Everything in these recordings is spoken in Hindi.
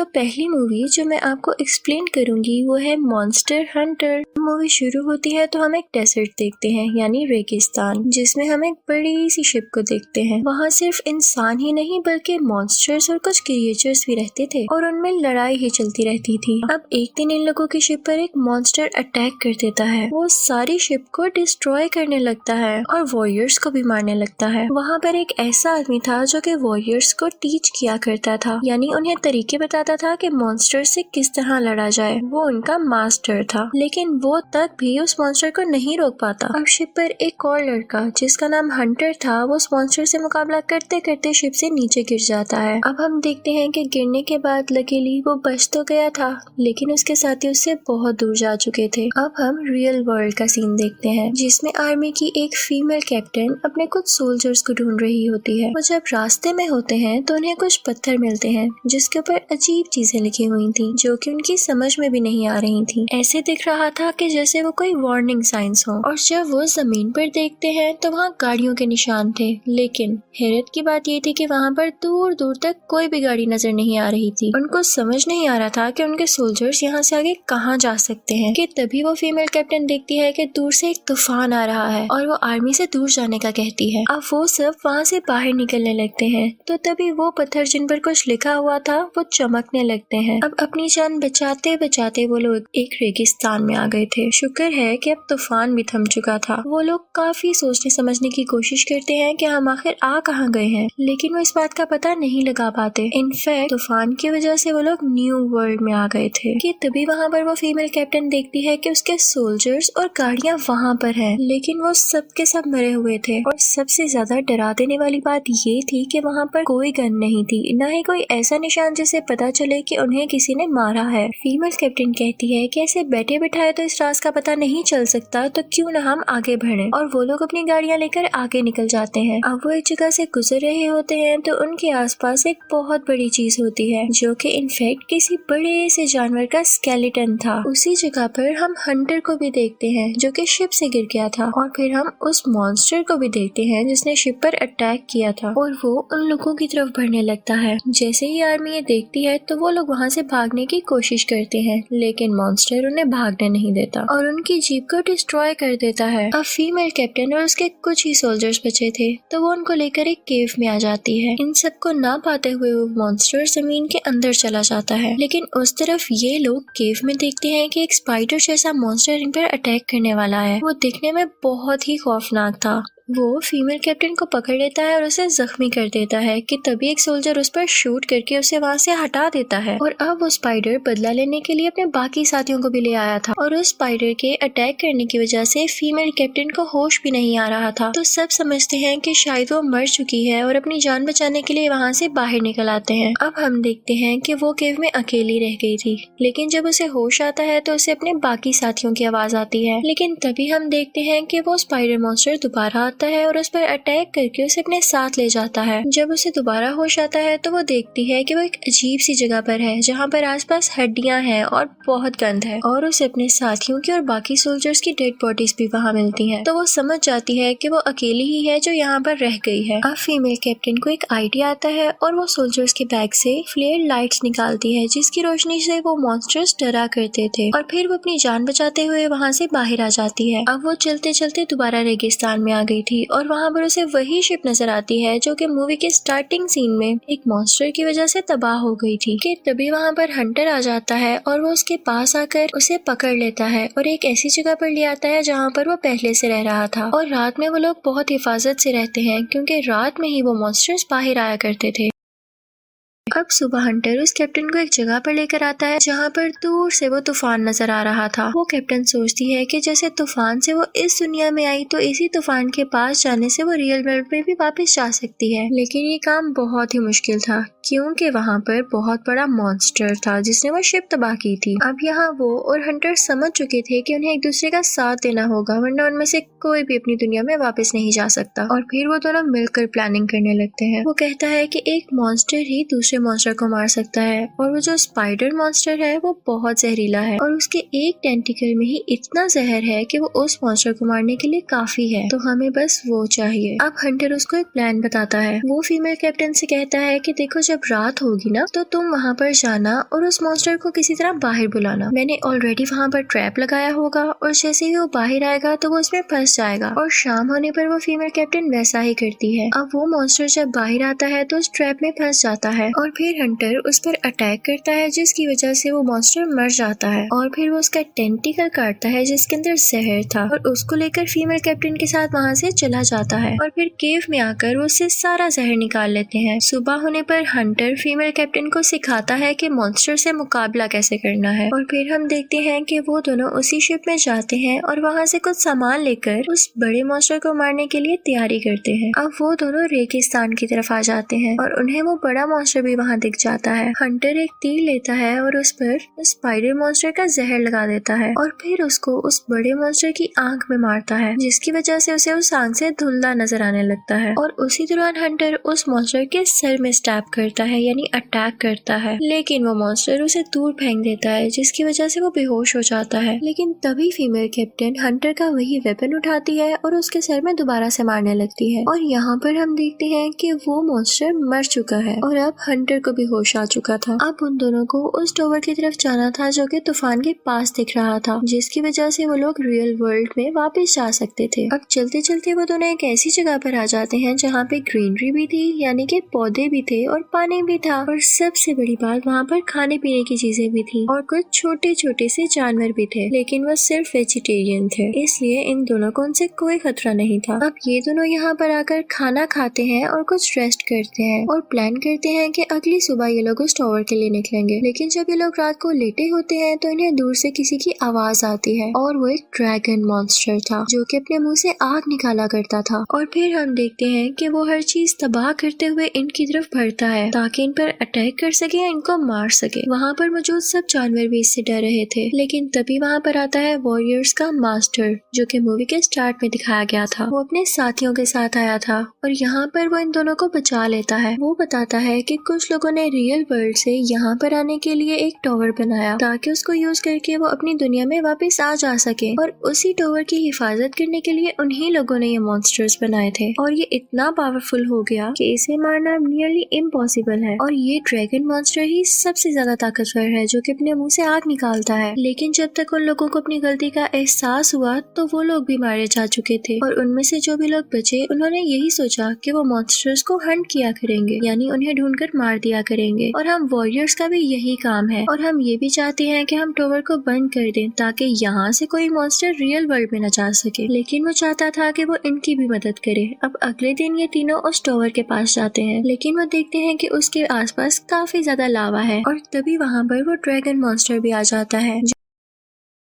तो पहली मूवी जो मैं आपको एक्सप्लेन करूंगी वो है मॉन्स्टर हंटर। मूवी शुरू होती है तो हम एक डेजर्ट देखते हैं यानी रेगिस्तान, जिसमें हम एक बड़ी सी शिप को देखते हैं। वहाँ सिर्फ इंसान ही नहीं बल्कि मॉन्स्टर्स और कुछ क्रिएचर्स भी रहते थे और उनमें लड़ाई ही चलती रहती थी। अब एक दिन इन लोगों की शिप पर एक मॉन्स्टर अटैक कर देता है। वो सारी शिप को डिस्ट्रॉय करने लगता है और वॉरियर्स को भी मारने लगता है। वहाँ पर एक ऐसा आदमी था जो कि वॉरियर्स को टीच किया करता था, यानी उन्हें तरीके बताता था कि मॉन्स्टर से किस तरह लड़ा जाए। वो उनका मास्टर था, लेकिन वो तक भी उस मॉन्स्टर को नहीं रोक पाता। अब शिप पर एक और लड़का जिसका नाम हंटर था, वो उस मॉन्स्टर से मुकाबला करते करते शिप से नीचे गिर जाता है। अब हम देखते हैं कि गिरने के बाद लकीली वो बच तो गया था, लेकिन उसके साथी उससे बहुत दूर जा चुके थे। अब हम रियल वर्ल्ड का सीन देखते हैं, जिसमें आर्मी की एक फीमेल कैप्टन अपने कुछ सोल्जर्स को ढूंढ रही होती है। वो जब रास्ते में होते हैं तो उन्हें कुछ पत्थर मिलते हैं जिसके ऊपर अजीब चीजें लिखी हुई थी, जो कि उनकी समझ में भी नहीं आ रही थी। ऐसे दिख रहा था कि जैसे वो कोई वार्निंग साइंस हो। और जब वो जमीन पर देखते हैं तो वहाँ गाड़ियों के निशान थे, लेकिन हैरत की बात ये थी कि वहाँ पर दूर दूर तक कोई भी गाड़ी नजर नहीं आ रही थी। उनको समझ नहीं आ रहा था कि उनके सोल्जर्स यहाँ से आगे कहाँ जा सकते हैं कि तभी वो फीमेल कैप्टन देखती है कि दूर से एक तूफान आ रहा है और वो आर्मी से दूर जाने का कहती है। अब वो सब वहाँ से बाहर निकलने लगते हैं तो तभी वो पत्थर जिन पर कुछ लिखा हुआ था वो चमकने लगते हैं। अब अपनी जान बचाते बचाते वो लोग एक रेगिस्तान में आ गए थे। शुक्र है कि अब तूफान भी थम चुका था। वो लोग काफी सोचने समझने की कोशिश करते हैं कि हम आखिर आ कहाँ गए हैं, लेकिन वो इस बात का पता नहीं लगा पाते। इनफैक्ट तूफान की वजह से वो लोग न्यू वर्ल्ड में आ गए थे कि तभी वहाँ पर वो फीमेल कैप्टन देखती है कि उसके सोल्जर्स और गाड़ियाँ वहाँ पर हैं, लेकिन वो सब के सब मरे हुए थे। और सबसे ज्यादा डरा देने वाली बात ये थी कि वहाँ पर कोई गन नहीं थी, न ही कोई ऐसा निशान जिससे पता चले कि उन्हें किसी ने मारा है। फीमेल कैप्टन कहती है कि ऐसे बैठे बिठाए तो इस राज का पता नहीं चल सकता, तो क्यों न हम आगे बढ़े। और वो लोग अपनी गाड़ियाँ लेकर आगे निकल जाते हैं। अब वो एक जगह से गुजर रहे होते हैं तो उनके आसपास एक बहुत बड़ी चीज होती है, जो कि इनफैक्ट किसी बड़े से जानवर का स्केलेटन था। उसी जगह पर हम हंटर को भी देखते हैं जो कि शिप से गिर गया था, और फिर हम उस मॉन्स्टर को भी देखते हैं जिसने शिप पर अटैक किया था और वो उन लोगों की तरफ बढ़ने लगता है। जैसे ही आर्मी ये देखती है तो वो लोग वहाँ से भागने की कोशिश करते हैं, लेकिन मॉन्स्टर उन्हें भागने नहीं देता और उनकी जीप को डिस्ट्रॉय कर देता है। अब फीमेल कैप्टन और उसके कुछ ही सोल्जर्स बचे थे तो वो उनको लेकर एक केव में आ जाती है। इन सबको ना पाते हुए वो मॉन्स्टर जमीन के अंदर चला जाता है, लेकिन उस तरफ ये लोग केव में देखते हैं कि एक स्पाइडर जैसा मॉन्स्टर इन पर अटैक करने वाला है। वो दिखने में बहुत ही खौफनाक था। वो फीमेल कैप्टन को पकड़ लेता है और उसे जख्मी कर देता है कि तभी एक सोल्जर उस पर शूट करके उसे वहाँ से हटा देता है। और अब वो स्पाइडर बदला लेने के लिए अपने बाकी साथियों को भी ले आया था और उस स्पाइडर के अटैक करने की वजह से फीमेल कैप्टन को होश भी नहीं आ रहा था। तो सब समझते हैं कि शायद वो मर चुकी है और अपनी जान बचाने के लिए वहाँ से बाहर निकल आते हैं। अब हम देखते हैं कि वो केव में अकेली रह गई थी, लेकिन जब उसे होश आता है तो उसे अपने बाकी साथियों की आवाज आती है। लेकिन तभी हम देखते हैं कि वो स्पाइडर मॉन्स्टर दोबारा है और उस पर अटैक करके उसे अपने साथ ले जाता है। जब उसे दोबारा होश आता है तो वो देखती है कि वो एक अजीब सी जगह पर है जहाँ पर आसपास हड्डियां हैं और बहुत गंध है, और उसे अपने साथियों की और बाकी सोल्जर्स की डेड बॉडीज भी वहाँ मिलती हैं। तो वो समझ जाती है कि वो अकेली ही है जो यहाँ पर रह गई है। अब फीमेल कैप्टन को एक आइडिया आता है और वो सोल्जर्स के बैग से फ्लेयर लाइट्स निकालती है, जिसकी रोशनी से वो मॉन्स्टर्स डरा करते थे, और फिर वो अपनी जान बचाते हुए वहाँ से बाहर आ जाती है। अब वो चलते चलते दोबारा रेगिस्तान में आ गई थी और वहाँ पर उसे वही शिप नजर आती है जो कि मूवी के स्टार्टिंग सीन में एक मॉन्स्टर की वजह से तबाह हो गई थी। कि तभी वहाँ पर हंटर आ जाता है और वो उसके पास आकर उसे पकड़ लेता है और एक ऐसी जगह पर ले आता है जहाँ पर वो पहले से रह रहा था। और रात में वो लोग बहुत हिफाजत से रहते हैं क्योंकि रात में ही वो मॉन्स्टर्स बाहर आया करते थे। अब सुबह हंटर उस कैप्टन को एक जगह पर लेकर आता है जहाँ पर दूर से वो तूफान नजर आ रहा था। वो कैप्टन सोचती है कि जैसे तूफान से वो इस दुनिया में आई तो इसी तूफान के पास जाने से वो रियल वर्ल्ड में भी वापस जा सकती है, लेकिन ये काम बहुत ही मुश्किल था क्योंकि वहाँ पर बहुत बड़ा मॉन्स्टर था जिसने वो शिप तबाह की थी। अब यहाँ वो और हंटर समझ चुके थे कि उन्हें एक दूसरे का साथ देना होगा, वरना उनमें से कोई भी अपनी दुनिया में वापस नहीं जा सकता। और फिर वो दोनों मिलकर प्लानिंग करने लगते हैं। वो कहता है कि एक मॉन्स्टर ही दूसरे मॉन्स्टर को मार सकता है। और वो जो स्पाइडर मॉन्स्टर है वो बहुत जहरीला है और उसके एक टेंटिकल में ही इतना जहर है कि वो उस मॉन्स्टर को मारने के लिए काफी है। तो हमें बस वो चाहिए। अब हंटर उसको एक प्लान बताता है। वो फीमेल कैप्टन से कहता है कि देखो जब रात होगी ना तो तुम वहाँ पर जाना और उस मॉन्स्टर को किसी तरह बाहर बुलाना। मैंने ऑलरेडी वहाँ पर ट्रैप लगाया होगा और जैसे ही वो बाहर आएगा तो वो उसमें फंस जाएगा। और शाम होने पर वो फीमेल कैप्टन वैसा ही करती है। अब वो मॉन्स्टर जब बाहर आता है तो उस ट्रैप में फंस जाता है और फिर हंटर उस पर अटैक करता है जिसकी वजह से वो मॉन्स्टर मर जाता है। और फिर वो उसका टेंटिकल काटता है जिसके अंदर जहर था और उसको लेकर फीमेल कैप्टन के साथ वहाँ से चला जाता है। और फिर केव में आकर वो उससे सारा जहर निकाल लेते हैं। सुबह होने पर हंटर फीमेल कैप्टन को सिखाता है कि मॉन्स्टर से मुकाबला कैसे करना है। और फिर हम देखते हैं कि वो दोनों उसी शिप में जाते हैं और वहाँ से कुछ सामान लेकर उस बड़े मॉन्स्टर को मारने के लिए तैयारी करते हैं। अब वो दोनों रेगिस्तान की तरफ आ जाते हैं और उन्हें वो बड़ा मॉन्स्टर भी वहाँ दिख जाता है। हंटर एक तीर लेता है और उस पर स्पाइडर मॉन्स्टर का जहर लगा देता है और फिर उसको उस बड़े मॉन्स्टर की आंख में मारता है जिसकी वजह से उसे उस आंख से धुंधला नजर आने लगता है। और उसी दौरान हंटर उस मॉन्स्टर के सर में स्टैब करता है यानी अटैक करता है, लेकिन वो मॉन्स्टर उसे दूर फेंक देता है जिसकी वजह से वो बेहोश हो जाता है। लेकिन तभी फीमेल कैप्टन हंटर का वही वेपन उठाती है और उसके सर में दोबारा से मारने लगती है। और यहाँ पर हम देखते हैं कि वो मॉन्स्टर मर चुका है और अब हंटर को भी होश आ चुका था। अब उन दोनों को उस टॉवर की तरफ जाना था जो कि तूफान के पास दिख रहा था, जिसकी वजह से वो लोग रियल वर्ल्ड में वापस जा सकते थे। अब चलते चलते वो दोनों एक ऐसी जगह पर आ जाते हैं जहाँ पे ग्रीनरी भी थी यानी कि पौधे भी थे और पानी भी था। और सबसे बड़ी बात वहाँ पर खाने पीने की चीजें भी थी और कुछ छोटे छोटे से जानवर भी थे, लेकिन वो सिर्फ वेजिटेरियन थे, इसलिए इन दोनों को उनसे कोई खतरा नहीं था। अब ये दोनों यहाँ पर आकर खाना खाते हैं और कुछ रेस्ट करते हैं और प्लान करते हैं कि अगली सुबह ये लोग उस टॉवर के लिए निकलेंगे। लेकिन जब ये लोग रात को लेटे होते हैं तो इन्हें दूर से किसी की आवाज आती है और वो एक ड्रैगन मॉन्स्टर था जो कि अपने मुंह से आग निकाला करता था। और फिर हम देखते हैं कि वो हर चीज तबाह करते हुए इनकी तरफ बढ़ता है ताकि इन पर अटैक कर सके या इनको मार सके। वहाँ पर मौजूद सब जानवर भी इससे डर रहे थे, लेकिन तभी वहाँ पर आता है वॉरियर्स का मास्टर जो कि मूवी के स्टार्ट में दिखाया गया था। वो अपने साथियों के साथ आया था और यहाँ पर वो इन दोनों को बचा लेता है। वो बताता है कि कुछ लोगों ने रियल वर्ल्ड से यहाँ पर आने के लिए एक टॉवर बनाया ताकि उसको यूज करके वो अपनी दुनिया में वापस आ जा सके, और उसी टॉवर की हिफाजत करने के लिए उन्हीं लोगों ने ये मॉन्स्टर्स बनाए थे। और ये इतना पावरफुल हो गया कि इसे मारना नियरली इम्पॉसिबल है। और ये ड्रैगन मॉन्स्टर ही सबसे ज्यादा ताकतवर है जो कि अपने मुंह से आग निकालता है। लेकिन जब तक उन लोगों को अपनी गलती का एहसास हुआ तो वो लोग भी मारे जा चुके थे, और उनमें से जो भी लोग बचे उन्होंने यही सोचा कि वो मॉन्स्टर्स को हंट किया करेंगे, यानी उन्हें ढूंढकर मार दिया करेंगे। और हम वॉरियर्स का भी यही काम है, और हम ये भी चाहते हैं कि हम टॉवर को बंद कर दें ताकि यहाँ से कोई मॉन्स्टर रियल वर्ल्ड में न जा सके। लेकिन वो चाहता था कि वो इनकी भी मदद करे। अब अगले दिन ये तीनों उस टॉवर के पास जाते हैं, लेकिन वो देखते हैं कि उसके आसपास काफी ज्यादा लावा है, और तभी वहाँ पर वो ड्रैगन मॉन्स्टर भी आ जाता है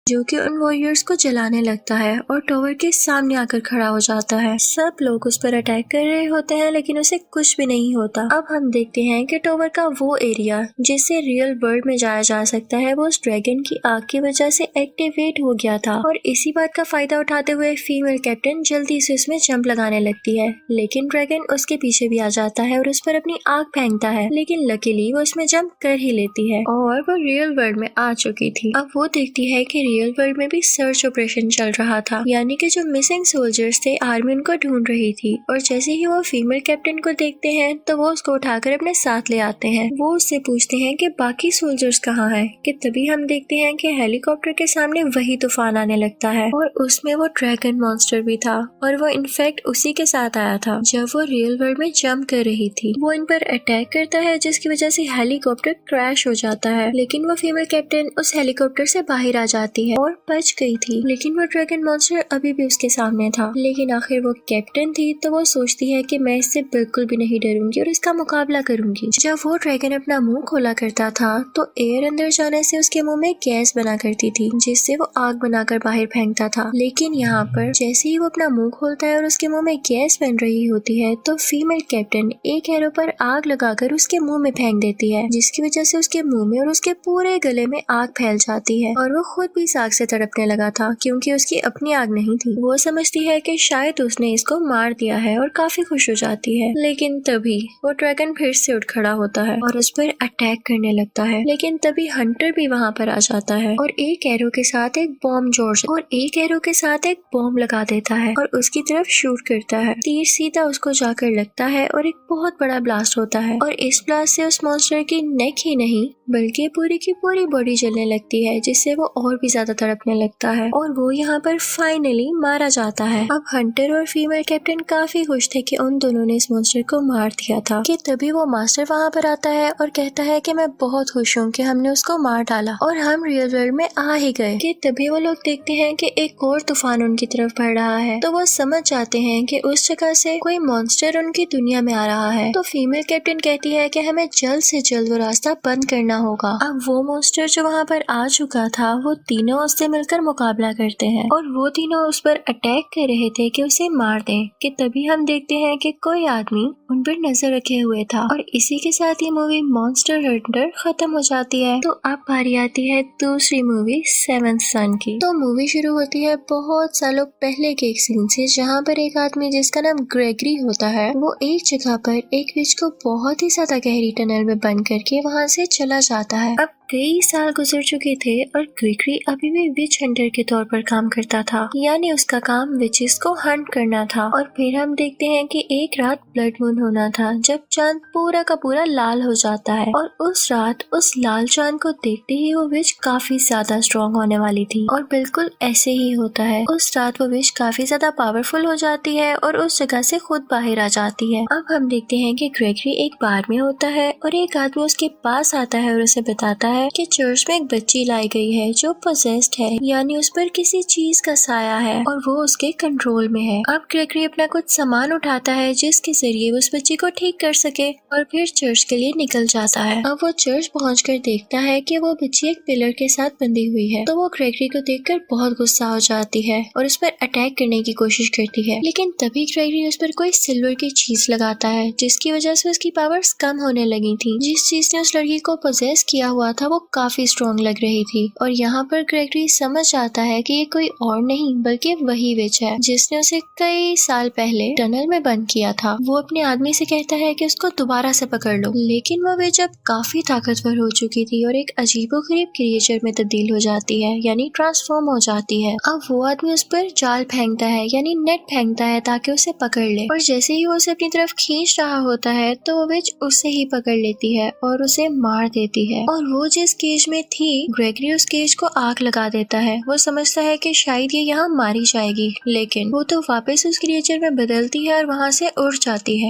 जो कि उन वॉरियर्स को जलाने लगता है और टॉवर के सामने आकर खड़ा हो जाता है। सब लोग उस पर अटैक कर रहे होते हैं लेकिन उसे कुछ भी नहीं होता। अब हम देखते हैं कि टॉवर का वो एरिया जिससे रियल वर्ल्ड में जाया जा सकता है वो उस ड्रैगन की आग की वजह से एक्टिवेट हो गया था, और इसी बात का फायदा उठाते हुए फीमेल कैप्टन जल्दी से उसमें जंप लगाने लगती है। लेकिन ड्रैगन उसके पीछे भी आ जाता है और उस पर अपनी आग फेंकता है, लेकिन लकीली वो उसमें जंप कर ही लेती है और वो रियल वर्ल्ड में आ चुकी थी। अब वो देखती है कि रियल वर्ल्ड में भी सर्च ऑपरेशन चल रहा था, यानी कि जो मिसिंग सोल्जर्स थे आर्मी उनको ढूंढ रही थी। और जैसे ही वो फीमेल कैप्टन को देखते हैं तो वो उसको उठाकर अपने साथ ले आते हैं। वो उससे पूछते हैं कि बाकी सोल्जर्स कहाँ हैं, कि तभी हम देखते हैं कि हेलीकॉप्टर के सामने वही तूफान आने लगता है और उसमें वो ड्रैगन मॉन्स्टर भी था, और वो इनफैक्ट उसी के साथ आया था जब वो रियल वर्ल्ड में जंप कर रही थी। वो इन पर अटैक करता है जिसकी वजह से हेलीकॉप्टर क्रैश हो जाता है, लेकिन वो फीमेल कैप्टन उस हेलीकॉप्टर से बाहर आ जाती है और बच गई थी। लेकिन वो ड्रैगन मॉन्स्टर अभी भी उसके सामने था। लेकिन आखिर वो कैप्टन थी तो वो सोचती है कि मैं इससे बिल्कुल भी नहीं डरूंगी और इसका मुकाबला करूंगी। जब वो ड्रैगन अपना मुंह खोला करता था तो एयर अंदर जाने से उसके मुंह में गैस बना करती थी जिससे वो आग बनाकर बाहर फेंकता था। लेकिन यहाँ पर जैसे ही वो अपना मुंह खोलता है और उसके मुंह में गैस बन रही होती है तो फीमेल कैप्टन एक एरो पर आग लगाकर उसके मुंह में फेंक देती है, जिसकी वजह से उसके मुंह में और उसके पूरे गले में आग फैल जाती है और वो खुद भी इस आग से तड़पने लगा था क्योंकि उसकी अपनी आग नहीं थी। वो समझती है कि शायद उसने इसको मार दिया है और काफी खुश हो जाती है, लेकिन तभी वो ड्रैगन फिर से उठ खड़ा होता है और उस पर अटैक करने लगता है। लेकिन तभी हंटर भी वहाँ पर आ जाता है और एक एरो के साथ एक बॉम्ब लगा देता है और उसकी तरफ शूट करता है। तीर सीधा उसको जाकर लगता है और एक बहुत बड़ा ब्लास्ट होता है और इस ब्लास्ट से उस मॉन्स्टर की नेक ही नहीं बल्कि पूरी की पूरी बॉडी जलने लगती है, जिससे वो और भी ज्यादा तड़पने लगता है और वो यहाँ पर फाइनली मारा जाता है। अब हंटर और फीमेल कैप्टन काफी खुश थे कि उन दोनों ने इस मॉन्स्टर को मार दिया था। कि तभी वो मास्टर वहाँ पर आता है और कहता है कि मैं बहुत खुश हूँ कि हमने उसको मार डाला और हम रियल वर्ल्ड में आ ही गए। कि तभी वो लोग देखते हैं कि एक और तूफान उनकी तरफ बढ़ रहा है, तो वो समझ जाते हैं कि उस जगह से कोई मॉन्स्टर उनकी दुनिया में आ रहा है। तो फीमेल कैप्टन कहती है कि हमें जल्द से जल्द वो रास्ता बंद करना होगा। अब वो मॉन्स्टर जो वहाँ पर आ चुका था वो तीनों उससे मिलकर मुकाबला करते हैं और वो तीनों उस पर अटैक कर रहे थे कि उसे मार दें। कि तभी हम देखते हैं कि कोई आदमी उन पर नजर रखे हुए था और इसी के साथ ये मूवी मॉन्स्टर हंटर खत्म हो जाती है। तो अब बारी आती है दूसरी मूवी सेवंथ सन की। तो मूवी शुरू होती है बहुत सालों पहले के एक सीन से, जहाँ पर एक आदमी जिसका नाम ग्रेगरी होता है वो एक जगह पर एक विच को बहुत ही ज्यादा गहरी टनल में बंद करके वहाँ से चला जाता है। अब कई साल गुजर चुके थे और ग्रेगरी अभी भी विच हंटर के तौर पर काम करता था, यानी उसका काम विचेस को हंट करना था। और फिर हम देखते हैं कि एक रात ब्लड मून होना था जब चांद पूरा का पूरा लाल हो जाता है और उस रात उस लाल चांद को देखते ही वो विच काफी ज्यादा स्ट्रॉन्ग होने वाली थी और बिल्कुल ऐसे ही होता है। उस रात वो विच काफी ज्यादा पावरफुल हो जाती है और उस जगह से खुद बाहर आ जाती है। अब हम देखते हैं कि ग्रेगरी एक बार में होता है और एक आदमी उसके पास आता है और उसे बताता है कि चर्च में एक बच्ची लाई गई है जो पोजेस्ड है, यानी उस पर किसी चीज का साया है और वो उसके कंट्रोल में है। अब ग्रेगरी अपना कुछ सामान उठाता है जिसके जरिए उस बच्ची को ठीक कर सके और फिर चर्च के लिए निकल जाता है। अब वो चर्च पहुंचकर देखता है कि वो बच्ची एक पिलर के साथ बंधी हुई है, तो वो ग्रेगरी को देखकर बहुत गुस्सा हो जाती है और उस पर अटैक करने की कोशिश करती है। लेकिन तभी ग्रेगरी उस पर कोई सिल्वर की चीज लगाता है जिसकी वजह से उसकी पावर्स कम होने लगी थी। जिस चीज ने उस लड़की को पोजेस किया हुआ था वो काफी स्ट्रॉन्ग लग रही थी और यहाँ पर ग्रेगरी समझ आता है कि ये कोई और नहीं बल्कि वही विच है जिसने उसे कई साल पहले टनल में बंद किया था। वो अपने आदमी से कहता है कि उसको दोबारा से पकड़ लो, लेकिन वो विच अब काफी ताकतवर हो चुकी थी और एक अजीबोगरीब क्रिएचर में तब्दील हो जाती है, यानी ट्रांसफॉर्म हो जाती है। अब वो आदमी उस पर जाल फेंकता है, यानी नेट फेंकता है ताकि उसे पकड़ ले और जैसे ही वो उसे अपनी तरफ खींच रहा होता है तो वो विच उसे ही पकड़ लेती है और उसे मार देती है। और वो जिस केज में थी ग्रेगरी उस केज को आग लगा देता है। वो समझता है कि शायद ये यहाँ मारी जाएगी, लेकिन वो तो वापस उस क्रिएचर में बदलती है और वहाँ से उड़ जाती है।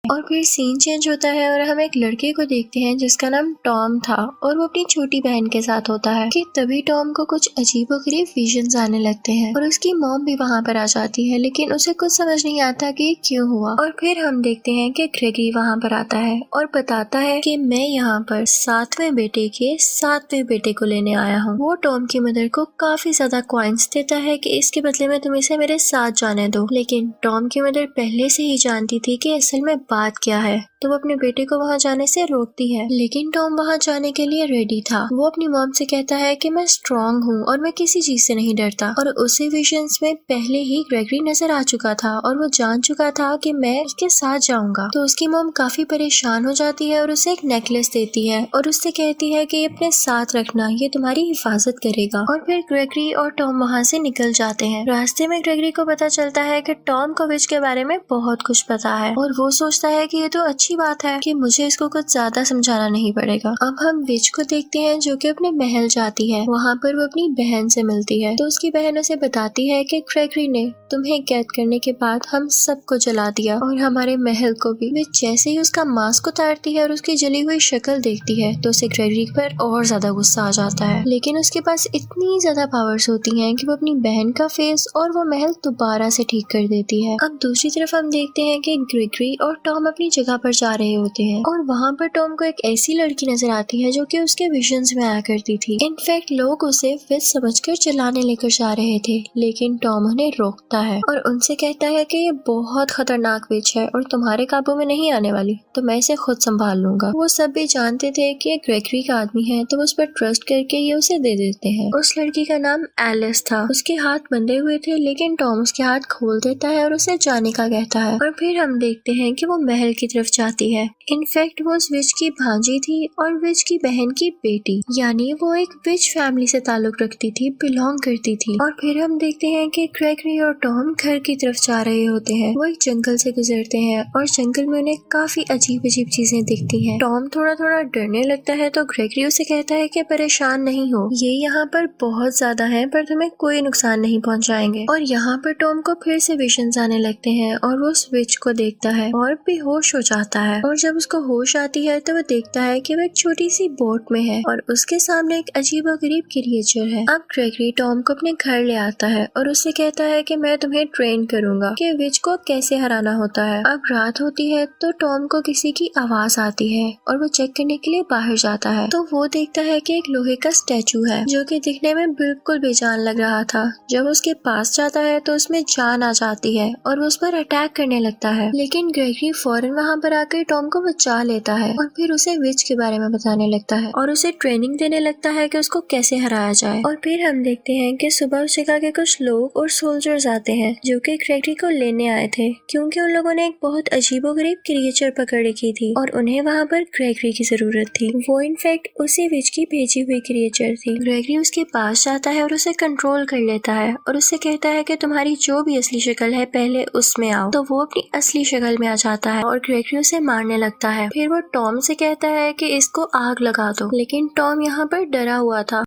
और फिर सीन चेंज होता है और हम एक लड़के को देखते हैं जिसका नाम टॉम था और वो अपनी छोटी बहन के साथ होता है। कि तभी टॉम को कुछ अजीबोगरीब विजन्स आने लगते हैं और उसकी मॉम भी वहाँ पर आ जाती है, लेकिन उसे कुछ समझ नहीं आता कि ये क्यों हुआ। और फिर हम देखते हैं कि ग्रेगरी वहाँ पर आता है और बताता है कि मैं यहाँ पर 7वें बेटे के 7वें बेटे को लेने आया हूँ। वो टॉम की मदर को काफी ज्यादा कॉइन्स देता है कि इसके बदले में तुम इसे मेरे साथ जाने दो, लेकिन टॉम की मदर पहले से ही जानती थी कि असल में बात क्या है, तो वो अपने बेटे को वहाँ जाने से रोकती है। लेकिन टॉम वहाँ जाने के लिए रेडी था। वो अपनी मॉम से कहता है कि मैं स्ट्रॉन्ग हूँ और मैं किसी चीज से नहीं डरता। और उसी विजन्स में पहले ही ग्रेगरी नजर आ चुका था और वो जान चुका था कि मैं उसके साथ जाऊंगा। तो उसकी मॉम काफी परेशान हो जाती है और उसे एक नेकलेस देती है और उससे कहती है कि ये अपने साथ रखना, ये तुम्हारी हिफाजत करेगा। और फिर ग्रेगरी और टॉम वहाँ से निकल जाते हैं। रास्ते में ग्रेगरी को पता चलता है कि टॉम को विच के बारे में बहुत कुछ पता है और वो सोचता है कि ये तो अच्छी बात है कि मुझे इसको कुछ ज्यादा समझाना नहीं पड़ेगा। अब हम विच को देखते हैं जो कि अपने महल जाती है। वहाँ पर वो अपनी बहन से मिलती है तो उसकी बहन उसे बताती है कि ग्रेगरी ने तुम्हें कैद करने के बाद हम सबको जला दिया और हमारे महल को भी। विच जैसे ही उसका मास्क उतारती है और उसकी जली हुई शक्ल देखती है तो उसे ग्रेगरी पर और ज्यादा गुस्सा आ जाता है, लेकिन उसके पास इतनी ज्यादा पावर्स होती हैं कि वो अपनी बहन का फेस और वो महल दोबारा से ठीक कर देती है। अब दूसरी तरफ हम देखते हैं कि ग्रेगरी और टॉम अपनी जगह पर जा रहे होते हैं और वहाँ पर टॉम को एक ऐसी लड़की नजर आती है जो कि उसके विजन्स में आया करती थी। इनफैक्ट लोग उसे विच समझकर चलाने लेकर जा रहे थे, लेकिन टॉम उन्हें रोकता है और उनसे कहता है कि ये बहुत खतरनाक विच है और तुम्हारे काबू में नहीं आने वाली, तो मैं इसे खुद संभाल लूंगा। वो सब भी जानते थे कि ये ग्रेगरी का आदमी है, तो उस पर ट्रस्ट करके ये उसे दे देते हैं। उस लड़की का नाम एलिस था। उसके हाथ बंधे हुए थे, लेकिन टॉम उसके हाथ खोल देता है और उसे जाने का कहता है और फिर हम देखते हैं कि वो महल की तरफ जाती है। इनफैक्ट वो उस विच की भांजी थी और विच की बहन की बेटी, यानी वो एक विच फैमिली से ताल्लुक रखती थी, बिलोंग करती थी। और फिर हम देखते हैं कि ग्रेगरी और टॉम घर की तरफ जा रहे होते हैं। वो एक जंगल से गुजरते हैं और जंगल में उन्हें काफी अजीब अजीब चीजें दिखती हैं। टॉम थोड़ा थोड़ा डरने लगता है तो ग्रेगरी उसे कहता है कि परेशान नहीं हो, ये यहाँ पर बहुत ज्यादा है पर तुम्हें कोई नुकसान नहीं पहुँचाएंगे। और यहाँ पर टॉम को फिर से विजन्स आने लगते हैं और वो उस विच को देखता है और बेहोश हो जाता है। और जब उसको होश आती है तो वो देखता है कि वो एक छोटी सी बोट में है और उसके सामने एक अजीबोगरीब क्रिएचर है। अब ग्रेगरी टॉम को अपने घर ले आता है और उससे कहता है कि मैं तुम्हें ट्रेन करूंगा कि विच को कैसे हराना होता है। अब रात होती है तो टॉम को किसी की आवाज आती है और वो चेक करने के लिए बाहर जाता है तो वो देखता है कि एक लोहे का स्टैचू है जो कि दिखने में बिल्कुल बेजान लग रहा था। जब उसके पास जाता है तो उसमें जान आ जाती है और वो उस पर अटैक करने लगता है, लेकिन ग्रेगरी फौरन वहाँ पर आकर टॉम को बचा लेता है और फिर उसे विच के बारे में बताने लगता है और उसे ट्रेनिंग देने लगता है कि उसको कैसे हराया जाए। और फिर हम देखते हैं कि सुबह उस जगह के कुछ लोग और सोल्जर्स आते हैं जो कि ग्रेगरी को लेने आए थे, क्योंकि उन लोगों ने एक बहुत अजीबोगरीब क्रिएचर पकड़ रखी थी और उन्हें वहाँ पर ग्रेगरी की जरूरत थी। वो इनफैक्ट उसी विच की भेजी हुई क्रिएचर थी। ग्रेगरी उसके पास जाता है और उसे कंट्रोल कर लेता है और उससे कहता है कि तुम्हारी जो भी असली शक्ल है पहले उसमें आओ। तो वो अपनी असली शक्ल में आ जाता है और ग्रेगरी उसे मारने लगता है। फिर वो टॉम से कहता है कि इसको आग लगा दो, लेकिन टॉम यहाँ पर डरा हुआ था।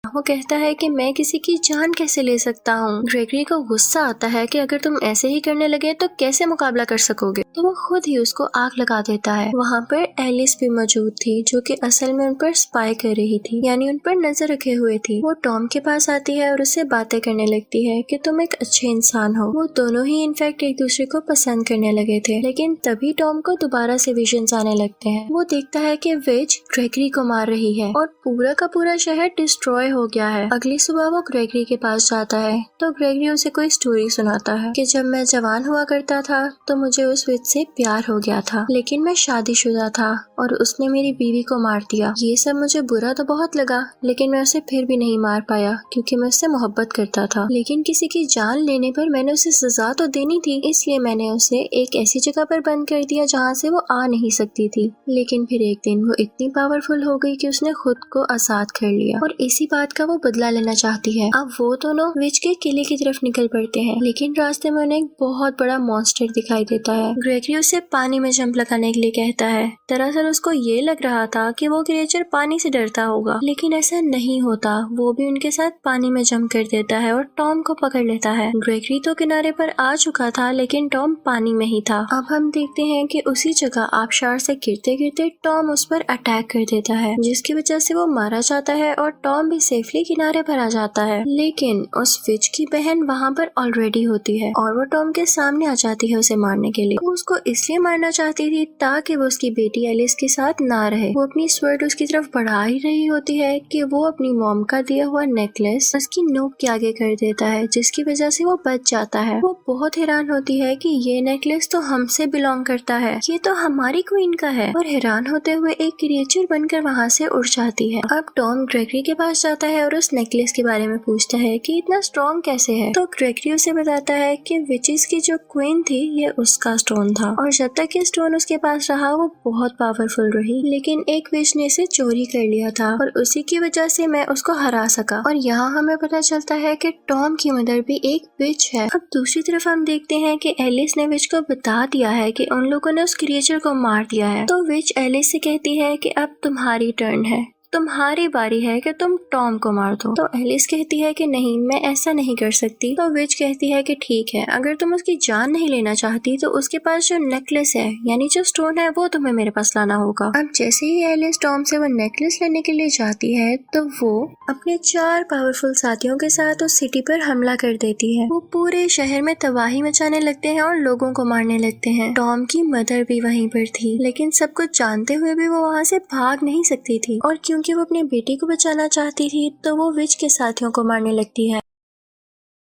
वो कहता है कि मैं किसी की जान कैसे ले सकता हूँ। ग्रेगरी को गुस्सा आता है कि अगर तुम ऐसे ही करने लगे तो कैसे मुकाबला कर सकोगे, तो वो खुद ही उसको आग लगा देता है। वहाँ पर एलिस भी मौजूद थी जो कि असल में उन पर स्पाई कर रही थी, यानी उन पर नजर रखे हुए थी। वो टॉम के पास आती है और उससे बातें करने लगती है कि तुम एक अच्छे इंसान हो। वो दोनों ही इनफैक्ट एक दूसरे को पसंद करने लगे थे, लेकिन तभी टॉम को दोबारा से विजन्स आने लगते हैं। वो देखता है कि विच ग्रेगरी को मार रही है और पूरा का पूरा शहर डिस्ट्रॉय हो गया है। अगली सुबह वो ग्रेगरी के पास जाता है तो ग्रेगरी उसे कोई स्टोरी सुनाता है कि जब मैं जवान हुआ करता था तो मुझे उस विच से प्यार हो गया था, लेकिन मैं शादीशुदा था और उसने मेरी बीवी को मार दिया। ये सब मुझे बुरा तो बहुत लगा, लेकिन मैं उसे फिर भी नहीं मार पाया क्योंकि मैं उससे मोहब्बत करता था। लेकिन किसी की जान लेने पर मैंने उसे सजा तो देनी थी, इसलिए मैंने उसे एक ऐसी जगह पर बंद कर दिया जहाँ से वो आ नहीं सकती थी। लेकिन फिर एक दिन वो इतनी पावरफुल हो गई कि उसने खुद को आजाद कर लिया और इसी बात का वो बदला लेना चाहती है। अब वो दोनों विच के किले की तरफ निकल पड़ते हैं, लेकिन रास्ते में उन्हें एक बहुत बड़ा मॉन्स्टर दिखाई देता है। ग्रेगरी उसे पानी में जंप लगाने के लिए कहता है। दरअसल उसको ये लग रहा था कि वो क्रिएचर पानी से डरता होगा, लेकिन ऐसा नहीं होता। वो भी उनके साथ पानी में जंप कर देता है और टॉम को पकड़ लेता है। ग्रेगरी तो किनारे पर आ चुका था, लेकिन टॉम पानी में ही था। अब हम देखते हैं कि उसी जगह आबशार से गिरते गिरते टॉम उस पर अटैक कर देता है, जिसकी वजह से वो मारा जाता है और टॉम भी सेफली किनारे पर आ जाता है। लेकिन उस विच की बहन वहाँ पर ऑलरेडी होती है और वो टॉम के सामने आ जाती है उसे मारने के लिए। वो उसको इसलिए मारना चाहती थी ताकि वो उसकी बेटी एलिस के साथ ना रहे। वो अपनी स्वर्ड उसकी तरफ बढ़ा ही रही होती है कि वो अपनी मॉम का दिया हुआ नेकलेस उसकी नोक के आगे कर देता है, जिसकी वजह से वो बच जाता है। वो बहुत हैरान होती है कि ये नेकलेस तो हमसे बिलोंग करता है, ये तो हमारी क्वीन का है, और हैरान होते हुए एक क्रिएचर बनकर वहाँ से उड़ जाती है। अब टॉम ग्रेगरी के पास जाता है और उस नेकलेस के बारे में पूछता है कि इतना स्ट्रॉन्ग कैसे है। तो ग्रेगरी उसे बताता है कि विचेस की जो क्वीन थी ये उसका स्टोन था और जब तक ये स्टोन उसके पास रहा वो बहुत पावरफुल रही, लेकिन एक विच ने इसे चोरी कर लिया था और उसी की वजह से मैं उसको हरा सका। और यहाँ हमें पता चलता है कि टॉम की मदर भी एक विच है। अब दूसरी तरफ हम देखते हैं कि एलिस ने विच को बता दिया है कि उन लोगों ने उस क्रिएचर को मार दिया है। तो विच एलिस से कहती है कि अब तुम्हारी टर्न है, तुम्हारी बारी है कि तुम टॉम को मार दो। तो एलिस कहती है कि नहीं, मैं ऐसा नहीं कर सकती। तो विच कहती है कि ठीक है, अगर तुम उसकी जान नहीं लेना चाहती तो उसके पास जो नेकलेस है यानी जो स्टोन है वो तुम्हें मेरे पास लाना होगा। अब जैसे ही एलिस टॉम से वो नेकलेस लेने के लिए जाती है तो वो अपने 4 पावरफुल साथियों के साथ उस सिटी पर हमला कर देती है। वो पूरे शहर में तबाही मचाने लगते हैं और लोगों को मारने लगते हैं। टॉम की मदर भी वहीं पर थी, लेकिन सब कुछ जानते हुए भी वो वहाँ से भाग नहीं सकती थी, और क्योंकि वो अपनी बेटी को बचाना चाहती थी तो वो विच के साथियों को मारने लगती है।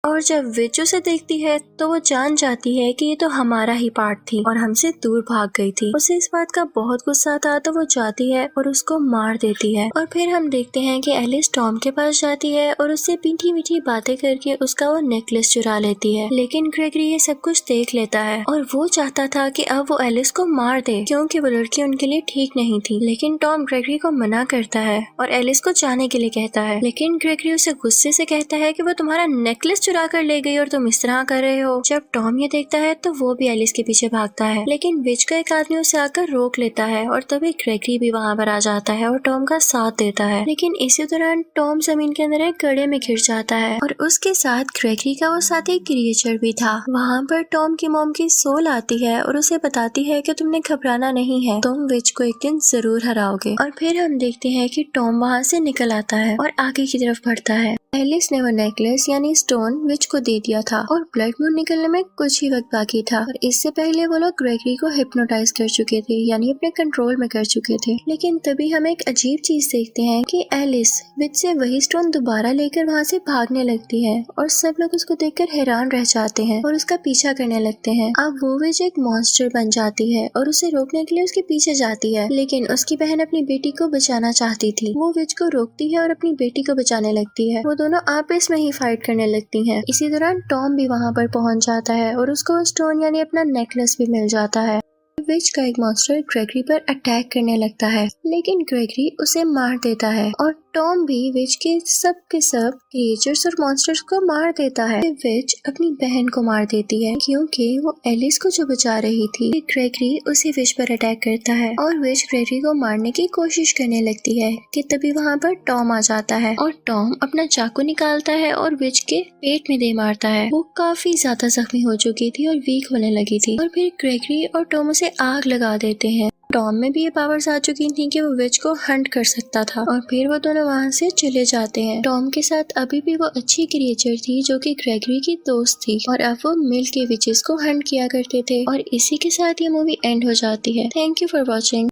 और जब विच उसे देखती है तो वो जान जाती है कि ये तो हमारा ही पार्ट थी और हमसे दूर भाग गई थी। उसे इस बात का बहुत गुस्सा था तो वो जाती है और उसको मार देती है। और फिर हम देखते हैं कि एलिस टॉम के पास जाती है और उससे मीठी मीठी बातें करके उसका वो नेकलेस चुरा लेती है। लेकिन ग्रेगरी ये सब कुछ देख लेता है और वो चाहता था कि अब वो एलिस को मार दे क्योंकि वो लड़की उनके लिए ठीक नहीं थी। लेकिन टॉम ग्रेगरी को मना करता है और एलिस को जाने के लिए कहता है। लेकिन ग्रेगरी उसे गुस्से से कहता है कि वो तुम्हारा नेकलेस चुरा कर ले गई और तुम इस तरह कर रहे हो। जब टॉम ये देखता है तो वो भी एलिस के पीछे भागता है, लेकिन विच का एक आदमी उसे आकर रोक लेता है और तभी ग्रेगरी भी वहाँ पर आ जाता है और टॉम का साथ देता है। लेकिन इसी दौरान टॉम जमीन के अंदर एक गड्ढे में गिर जाता है और उसके साथ ग्रेगरी का वो साथी क्रिएचर भी था। वहाँ पर टॉम की मॉम की सोल आती है और उसे बताती है कि तुमने घबराना नहीं है, तुम विच को एक दिन जरूर हराओगे। और फिर हम देखते हैं कि टॉम वहाँ से निकल आता है और आगे की तरफ बढ़ता है। एलिस ने वो नेकलेस यानी स्टोन विच को दे दिया था और ब्लड मून निकलने में कुछ ही वक्त बाकी था। और इससे पहले वो लोग ग्रेगरी को हिप्नोटाइज कर चुके थे, यानी अपने कंट्रोल में कर चुके थे। लेकिन तभी हम एक अजीब चीज देखते हैं कि एलिस विच से वही स्टोन दोबारा लेकर वहाँ से भागने लगती है और सब लोग उसको देखकर हैरान रह जाते हैं और उसका पीछा करने लगते हैं। अब वो विच एक मॉन्स्टर बन जाती है और उसे रोकने के लिए उसके पीछे जाती है, लेकिन उसकी बहन अपनी बेटी को बचाना चाहती थी। वो विच को रोकती है और अपनी बेटी को बचाने लगती है। वो दोनों आपस में ही फाइट करने लगती हैं। इसी दौरान टॉम भी वहाँ पर पहुँच जाता है और उसको स्टोन यानी अपना नेकलेस भी मिल जाता है। विच का एक मॉन्स्टर ग्रेगरी पर अटैक करने लगता है, लेकिन ग्रेगरी उसे मार देता है और टॉम भी विच के सब क्रिएचर्स और मॉन्स्टर्स को मार देता है। विच अपनी बहन को मार देती है क्योंकि वो एलिस को जो बचा रही थी। ग्रेगरी उसे विच पर अटैक करता है और विच ग्रेगरी को मारने की कोशिश करने लगती है कि तभी वहाँ पर टॉम आ जाता है और टॉम अपना चाकू निकालता है और विच के पेट में दे मारता है। वो काफी ज्यादा जख्मी हो चुकी थी और वीक होने लगी थी और फिर ग्रेगरी और टॉम उसे आग लगा देते हैं। टॉम में भी ये पावर्स आ चुकी थी कि वो विच को हंट कर सकता था और फिर वो दोनों वहाँ से चले जाते हैं। टॉम के साथ अभी भी वो अच्छी क्रिएचर थी जो कि ग्रेगरी की दोस्त थी और अब वो मिल के विचेस को हंट किया करते थे। और इसी के साथ ये मूवी एंड हो जाती है। Thank you for watching.